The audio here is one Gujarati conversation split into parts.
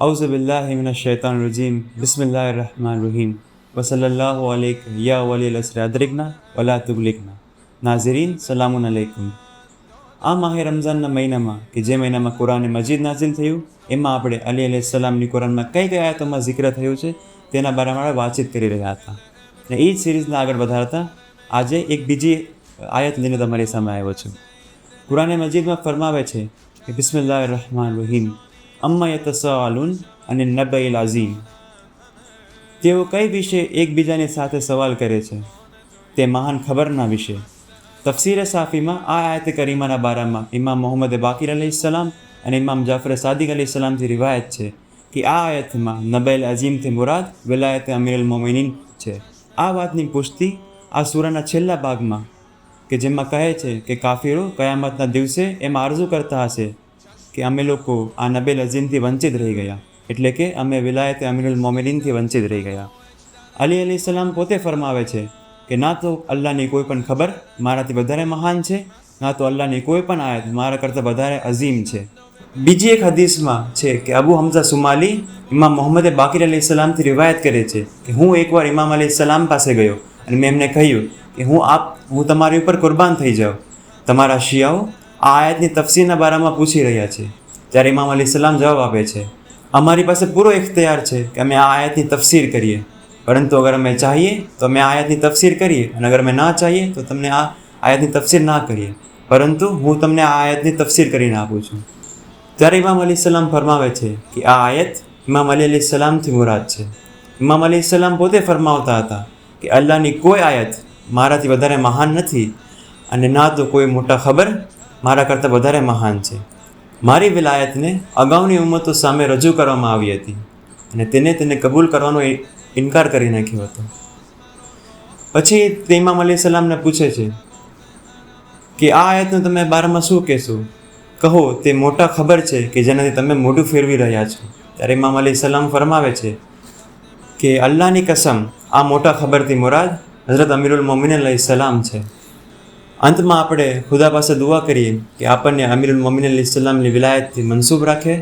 औज़ु बिल्लाहि मिनश शैतानिर रजीम बिस्मिल्लाहिर रहमानिर रहीम वसल्लल्लाहु अलैका या वलील अस्र अदरिकना वला तुगलिकना। नाज़रीन सलामुन अलैकुમ। આ માહે રમઝાનના મહિનામાં કે જે મહિનામાં કુરાન મજીદ નાઝિલ થયું એમાં આપણે અલી અલૈહિસ્સલામની કુરાનમાં કઈ કઈ આયતોમાં જિક્ર થયું છે તેના બારામાં આપણે વાતચીત કરી રહ્યા હતા અને એ જ સિરીઝને આગળ વધારતા આજે એક બીજી આયત લઈને તમારી સામે આવ્યો છું। કુરાન મજીદમાં ફરમાવે છે કે બિસ્મિલ્લાહિર રહમાનિર રહીમ અમ્મા યતસાઅલુન અનિન નબઈલ અઝીમ। તેઓ કઈ વિશે એકબીજાની સાથે સવાલ કરે છે તે મહાન ખબરના વિશે। તફસીરે સાફીમાં આ આયત કરીમાના બારામાં ઇમામ મોહમ્મદ બાકીર અલૈહિસ્સલામ અને ઇમામ જાફર સાદિક અલૈહિસ્સલામથી રિવાયત છે કે આ આયતમાં નબઈલ અઝીમથી મુરાદ વિલાયત અમીરુલ મોમિનીન છે। આ વાતની પુષ્ટિ આ સૂરાના છેલ્લા ભાગમાં કે જેમાં કહે છે કે કાફીરો કયામતના દિવસે એમ આરઝુ કરતા હશે કે અમે લોકો આ નબઈલ અઝીમથી વંચિત રહી ગયા, એટલે કે અમે વિલાયત અમીરુલ મોમિનીનથી વંચિત રહી ગયા। અલી અલૈહિસ્સલામ પોતે ફરમાવે છે કે ના તો અલ્લાહની કોઈ પણ ખબર મારાથી વધારે મહાન છે, ના તો અલ્લાહની કોઈ પણ આયત મારા કરતાં વધારે અઝીમ છે। બીજી એક હદીસમાં છે કે અબુ હમઝા સુમાલી ઇમામ મોહમ્મદ બાકીર અલૈહિસ્સલામથી રિવાયત કરે છે કે હું એકવાર ઇમામ અલૈહિસ્સલામ પાસે ગયો અને મેં એમને કહ્યું કે હું તમારી ઉપર કુરબાન થઈ જાઉં। તમારા શિયાઓ આ આયતની તફસીરના બારામાં પૂછી રહ્યા છે, ત્યારે ઇમામ અલૈહિસ્સલામ જવાબ આપે છે અમારી પાસે પૂરો ઇખ્તિયાર છે કે અમે આ આયતની તફસીર કરીએ, પરંતુ અગર અમે ચાહીએ તો અમે આ આયતની તફસીર કરીએ અને અગર અમે ના ચાહીએ તો તમને આ આયતની તફસીર ના કરીએ, પરંતુ હું તમને આ આયતની તફસીર કરીને આપું છું। ત્યારે ઇમામ અલૈહિસ્સલામ ફરમાવે છે કે આ આયત ઇમામ અલી અલૈહિસ્સલામથી મુરાદ છે। ઇમામ અલૈહિસ્સલામ પોતે ફરમાવતા હતા કે અલ્લાહની કોઈ આયત મારાથી વધારે મહાન નથી અને ના તો કોઈ મોટા ખબર મારા કરતાં વધારે મહાન છે। મારી વિલાયતને અગાઉની ઉમ્મતો સામે રજૂ કરવામાં આવી હતી અને તેને કબૂલ કરવાનો ઇનકાર કરી નાખ્યો હતો। પછી તે ઇમામ અલૈહિસ્સલામને પૂછે છે કે આ આયતનું તમે બારામાં શું કહેશો, કહો તે મોટા ખબર છે કે જેનાથી તમે મોઢું ફેરવી રહ્યા છો। ત્યારે ઇમામ અલૈહિસ્સલામ ફરમાવે છે કે અલ્લાહની કસમ આ મોટા ખબરથી મુરાદ હઝરત અમીરુલ મોમિનીન અલૈહિસ્સલામ છે। અંતમાં આપણે ખુદા પાસે દુઆ કરીએ કે આપણને અમીરુલ મોમિનીન અલૈહિસ્સલામની વિલાયતથી મનસૂબ રાખે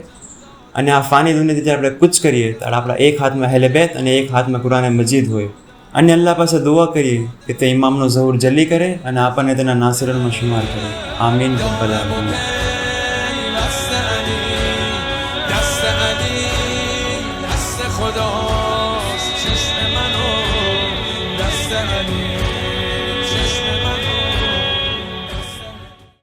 અને આ ફાની દુનિયાથી જ્યારે આપણે કૂચ કરીએ ત્યારે આપણા એક હાથમાં અહેલે બેત અને એક હાથમાં કુરાન મજીદ હોય અને અલ્લાહ પાસે દુઆ કરીએ કે તે ઇમામનો ઝહૂર જલ્દી કરે અને આપણને તેના નાસિરોમાં શુમાર કરે। આમીન રબ્બલ આલમીન।